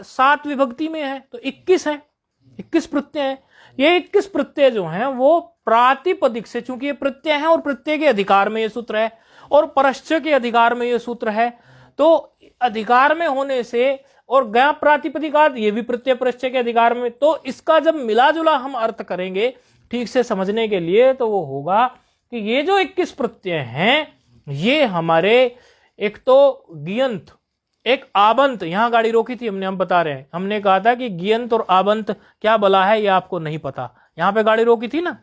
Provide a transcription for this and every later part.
7 विभक्ति में है तो 21 है, 21 प्रत्यय है। ये 21 प्रत्यय जो हैं वो प्रातिपदिक से, चूंकि ये प्रत्यय है और प्रत्यय के अधिकार में ये सूत्र है और परश्च के अधिकार में ये सूत्र है, तो अधिकार में होने से और गया प्रातिपदिकात ये भी प्रत्यय परश्च के अधिकार में, तो इसका जब मिला जुला हम अर्थ करेंगे ठीक से समझने के लिए तो वो होगा कि ये जो 21 प्रत्यय हैं ये हमारे एक तो गियंत, एक आबंत, यहां गाड़ी रोकी थी हमने, हम बता रहे हैं, हमने कहा था कि गियंत और आबंत क्या बला है ये आपको नहीं पता, यहां पे गाड़ी रोकी थी ना,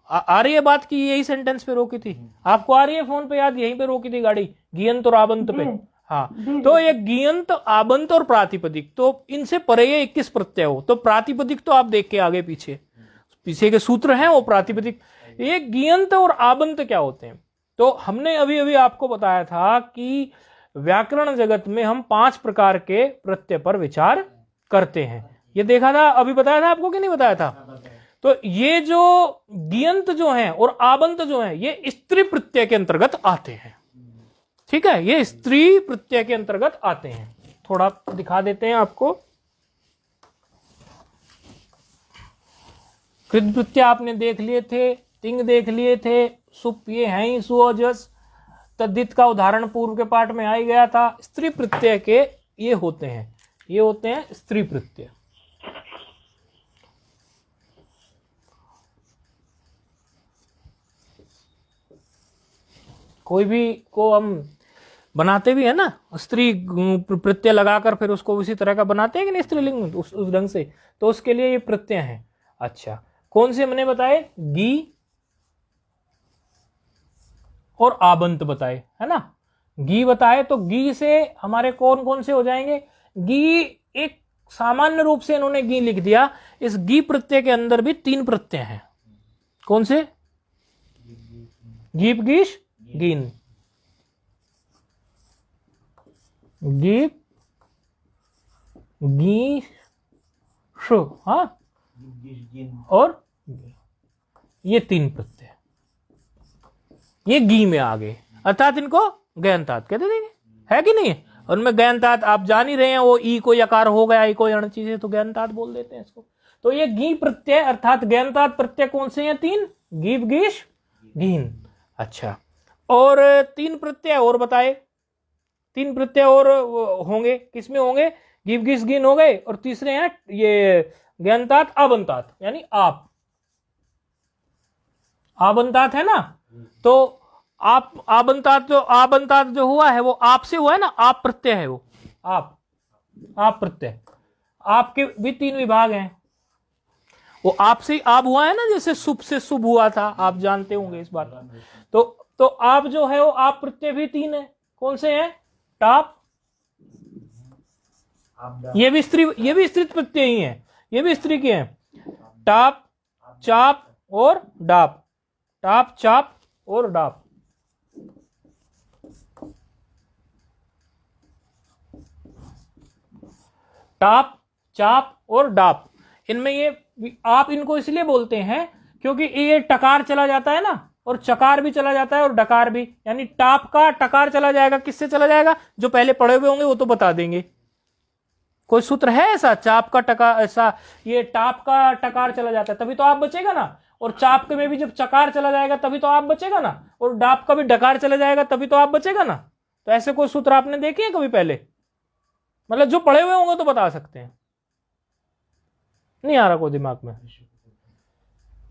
आ रही है बात की, यही सेंटेंस पे रोकी थी, आपको आ रही है फोन पे याद, यहीं पे रोकी थी गाड़ी, गियंत और आबंत पे। हाँ, तो ये गियंत, आबंत और प्रातिपदिक, तो इनसे परे ये 21 प्रत्यय हो, तो प्रातिपदिक तो आप देख के आगे पीछे पीछे के सूत्र हैं वो प्रातिपदिक। ये गियंत और आबंत क्या होते हैं, तो हमने अभी अभी आपको बताया था कि व्याकरण जगत में हम 5 प्रकार के प्रत्यय पर विचार करते हैं, ये देखा था, अभी बताया था आपको कि नहीं बताया था। तो ये जो गियंत जो हैं और आबंत जो हैं ये स्त्री प्रत्यय के अंतर्गत आते हैं, ठीक है, ये स्त्री प्रत्यय के अंतर्गत आते हैं। थोड़ा दिखा देते हैं आपको। कृत प्रत्यय आपने देख लिए थे, तिंग देख लिए थे, सुप ये है ही सुअजस, तद्धित का उदाहरण पूर्व के पाठ में आ ही गया था। स्त्री प्रत्यय के ये होते हैं, ये होते हैं स्त्री प्रत्यय। कोई भी को हम बनाते भी है ना स्त्री प्रत्यय लगाकर, फिर उसको उसी तरह का बनाते हैं कि नहीं स्त्रीलिंग उस ढंग से, तो उसके लिए ये प्रत्यय हैं। अच्छा, कौन से मैंने बताए, गी और आबंत बताए, है ना, गी बताए, तो गी से हमारे कौन कौन से हो जाएंगे, गी एक सामान्य रूप से इन्होंने गी लिख दिया, इस गी प्रत्यय के अंदर भी 3 प्रत्यय हैं, कौन से, गीप गीश गीन, गीप गीश, हाँ, और ये 3 प्रत्यय ये गी में आ गए, अर्थात इनको गयंतात कहते थे, है कि नहीं, उनमें गयंतात आप जान ही रहे हैं, वो ई को यकार हो गया, ई को यण चीज है तो गयंतात बोल देते हैं इसको। तो ये गी प्रत्यय अर्थात गयंतात प्रत्यय कौन से हैं, 3, गीप गीश गीन। अच्छा, और 3 प्रत्यय और बताए, 3 प्रत्यय और होंगे, किसमें होंगे, गीप गीश गीन हो गए, और तीसरे हैं ये गयंतात आबंतात, यानी आप, आबंतात है ना, तो आप आबंतात जो हुआ है वो आप से हुआ है ना, आप प्रत्यय है वो, आप प्रत्यय, आपके भी 3 विभाग हैं, वो आप से आप हुआ है ना, जैसे शुभ से शुभ हुआ था, आप जानते होंगे इस बात। तो आप जो है वो आप प्रत्यय भी 3 है, कौन से हैं, टाप, ये भी स्त्री प्रत्यय ही है, ये भी स्त्री के हैं, टाप, चाप और डाप, टाप चाप और डाप। टाप, चाप और डाप, इनमें ये आप इनको इसलिए बोलते हैं क्योंकि ये टकार चला जाता है ना, और चकार भी चला जाता है और डकार भी, यानी टाप का टकार चला जाएगा, किससे चला जाएगा, जो पहले पढ़े हुए होंगे वो तो बता देंगे, कोई सूत्र है ऐसा, चाप का टकार, ऐसा ये टाप का टकार चला जाता है तभी तो आप बचेगा ना, और चाप में भी जब चकार चला जाएगा तभी तो आप बचेगा ना, और डाप का भी डकार चला जाएगा तभी तो आप बचेगा ना। तो ऐसे कोई सूत्र आपने देखे हैं कभी पहले, मतलब जो पढ़े हुए होंगे तो बता सकते हैं, नहीं आ रहा कोई दिमाग में,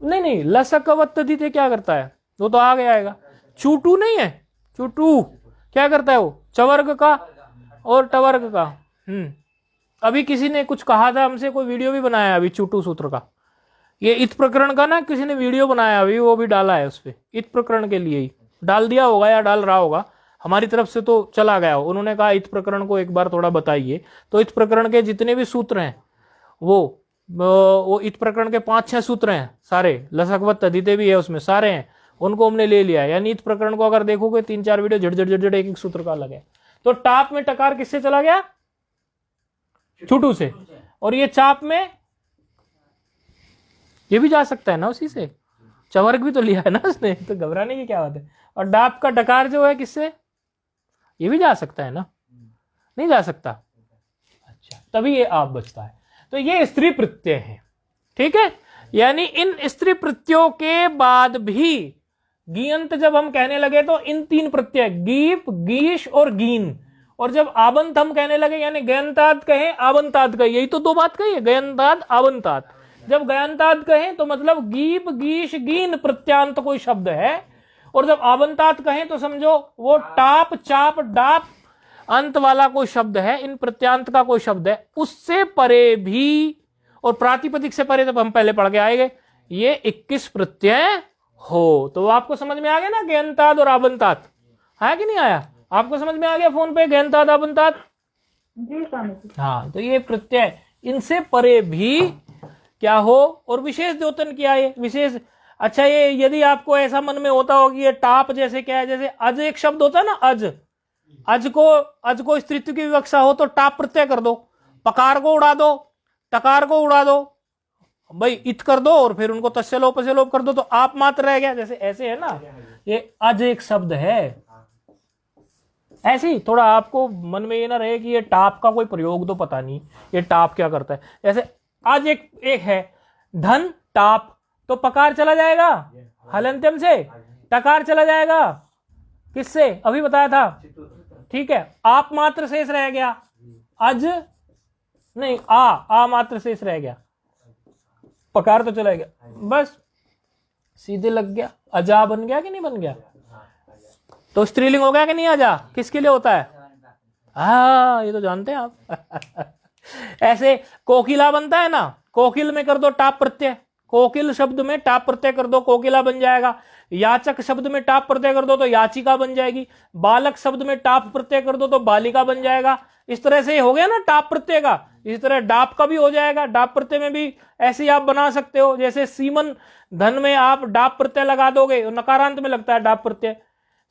नहीं, लसकवत तदिते क्या करता है, वो तो आगे आएगा, चूटू नहीं है, चूटू क्या करता है वो, चवर्ग का और टवर्ग का। अभी किसी ने कुछ कहा था हमसे, कोई वीडियो भी बनाया अभी चूटू सूत्र का, ये इत प्रकरण का ना किसी ने वीडियो बनाया अभी, वो भी डाला है उस पर, इत प्रकरण के लिए ही डाल दिया होगा या डाल रहा होगा, हमारी तरफ से तो चला गया हो, उन्होंने कहा इत प्रकरण को एक बार थोड़ा बताइए। तो इत प्रकरण के जितने भी सूत्र हैं वो इत प्रकरण के 5-6 सूत्र हैं सारे, लसकवत तदिते भी है उसमें, सारे हैं, उनको हमने ले लिया है, यानी इत प्रकरण को अगर देखोगे 3-4 वीडियो झट एक सूत्र का अलग है। तो टाप में टकार किससे चला गया, चूटू से, और ये चाप में ये भी जा सकता है ना उसी से, चवर्ग भी तो लिया है ना उसने, तो घबराने की क्या बात है। और डाप का डकार जो है किससे, ये भी जा सकता है ना, नहीं जा सकता। अच्छा, तभी ये आप बचता है। तो ये स्त्री प्रत्यय है, ठीक है। यानी इन स्त्री प्रत्ययों के बाद भी गियंत जब हम कहने लगे तो इन 3 प्रत्यय गीप, गीश और गीन, और जब आबंत हम कहने लगे यानी गयंताद कहें आबंताद कहें, यही तो 2 बात कही है, गयंताद आबंताद। जब गयंताद कहें तो मतलब गीप, गीश, गीन प्रत्यांत कोई शब्द है, और जब आबंताद कहें तो समझो वो टाप, चाप, डाप अंत वाला कोई शब्द है, इन प्रत्यांत का कोई शब्द है। उससे परे भी और प्रातिपदिक से परे, जब हम पहले पढ़ के आएंगे, ये 21 प्रत्यय हो। तो आपको समझ में आ गया ना गयंताद और आबंताद, है कि नहीं आया? आपको समझ में आ गया फोन पे गयंताद आबंताद? हाँ, तो ये प्रत्यय इनसे परे भी क्या हो, और विशेष द्योतन किया है विशेष। अच्छा, ये यदि आपको ऐसा मन में होता हो कि ये टाप जैसे क्या है, जैसे अज एक शब्द होता है ना, अज को स्त्रीत्व की विवक्षा हो तो टाप प्रत्यय कर दो, पकार को उड़ा दो, टकार को उड़ा दो, भाई इत कर दो, और फिर उनको तस्य लोप से लोप कर दो, तो आप मात्र रह गया। जैसे ऐसे है ना, ये अज एक शब्द है, ऐसे ही थोड़ा आपको मन में ये ना रहे कि ये टाप का कोई प्रयोग तो पता नहीं, ये टाप क्या करता है। जैसे आज एक है धन टाप, तो पकार चला जाएगा हलंत्यम से, टकार चला जाएगा किससे, अभी बताया था, ठीक है। आप मात्र शेष रह गया, अज नहीं आ मात्र शेष रह गया, पकार तो चला गया, बस सीधे लग गया, अजा बन गया कि नहीं बन गया? तो स्त्रीलिंग हो गया कि नहीं अजा? किसके लिए होता है? हाँ, ये तो जानते हैं आप। ऐसे कोकिला बनता है ना, कोकिल में कर दो टाप प्रत्यय, कोकिल शब्द में टाप प्रत्यय कर दो, कोकिला बन जाएगा। याचक शब्द में टाप प्रत्यय कर दो तो याचिका बन जाएगी। बालक शब्द में टाप प्रत्यय कर दो तो बालिका बन जाएगा। इस तरह से हो गया ना टाप प्रत्यय का। इसी तरह डाप का भी हो जाएगा, डाप प्रत्यय में भी ऐसे ही आप बना सकते हो। जैसे सीमन धन में आप डाप प्रत्यय लगा दोगे, नकारांत में लगता है डाप प्रत्यय,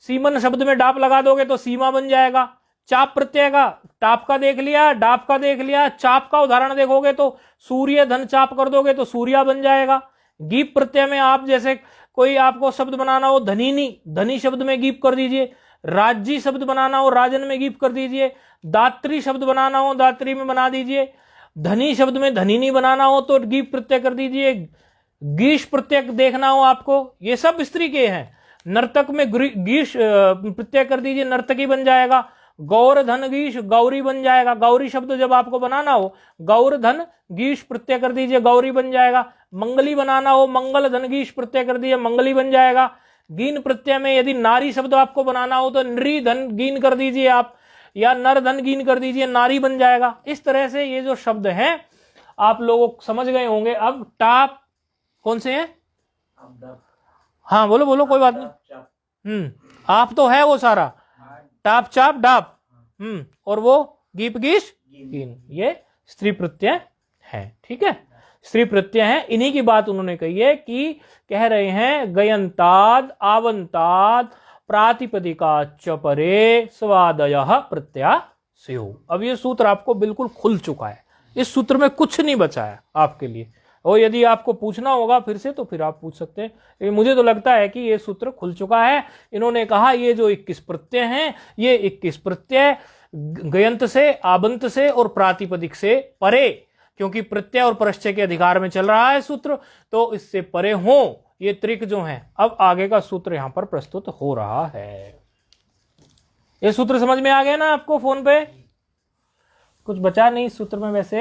सीमन शब्द में डाप लगा दोगे तो सीमा बन जाएगा। चाप प्रत्यय का टाप का देख लिया, डाप का देख लिया, चाप का उदाहरण देखोगे तो सूर्य धन चाप कर दोगे तो सूर्या बन जाएगा। गीप प्रत्यय में आप जैसे कोई आपको शब्द बनाना हो धनीनी, धनी शब्द में गीप कर दीजिए। राज्य शब्द बनाना हो राजन में गीप कर दीजिए। दात्री शब्द बनाना हो दात्री में बना दीजिए। धनी शब्द में धनीनी बनाना हो तो गीप प्रत्यय कर दीजिए। गीश प्रत्यय देखना हो आपको, ये सब स्त्री के हैं। नर्तक में गीश प्रत्यय कर दीजिए, नर्तकी बन जाएगा। गौर धन गीश गौरी बन जाएगा। गौरी शब्द जब आपको बनाना हो गौर धन गीश प्रत्यय कर दीजिए, गौरी बन जाएगा। मंगली बनाना हो मंगल धन गीश प्रत्यय कर दीजिए, मंगली बन जाएगा। गीन प्रत्यय में यदि नारी शब्द आपको बनाना हो तो नृ धन गीन कर दीजिए आप, या नर धन गीन कर दीजिए, नारी बन जाएगा। इस तरह से ये जो शब्द हैं आप लोग समझ गए होंगे। अब टाप कौन से हैं? हाँ बोलो बोलो, कोई बात नहीं। आप तो है वो सारा, टाप चाप डाप, और वो गीप गीश गीन, ये स्त्री प्रत्यय है। ठीक है, स्त्री प्रत्यय है। इन्हीं की बात उन्होंने कही है कि कह रहे हैं गयंताद आवंताद प्रातिपदिका च परे स्वादयः प्रत्यास्यु। अब ये सूत्र आपको बिल्कुल खुल चुका है, इस सूत्र में कुछ नहीं बचा है आपके लिए। और यदि आपको पूछना होगा फिर से तो फिर आप पूछ सकते हैं, लेकिन मुझे तो लगता है कि ये सूत्र खुल चुका है। इन्होंने कहा ये जो 21 प्रत्यय हैं, ये 21 प्रत्यय गयंत से, आबंत से और प्रातिपदिक से परे, क्योंकि प्रत्यय और प्रश्चय के अधिकार में चल रहा है सूत्र, तो इससे परे हो ये त्रिक जो हैं। अब आगे का सूत्र यहां पर प्रस्तुत हो रहा है। ये सूत्र समझ में आ गया ना आपको? फोन पे कुछ बचा नहीं सूत्र में वैसे।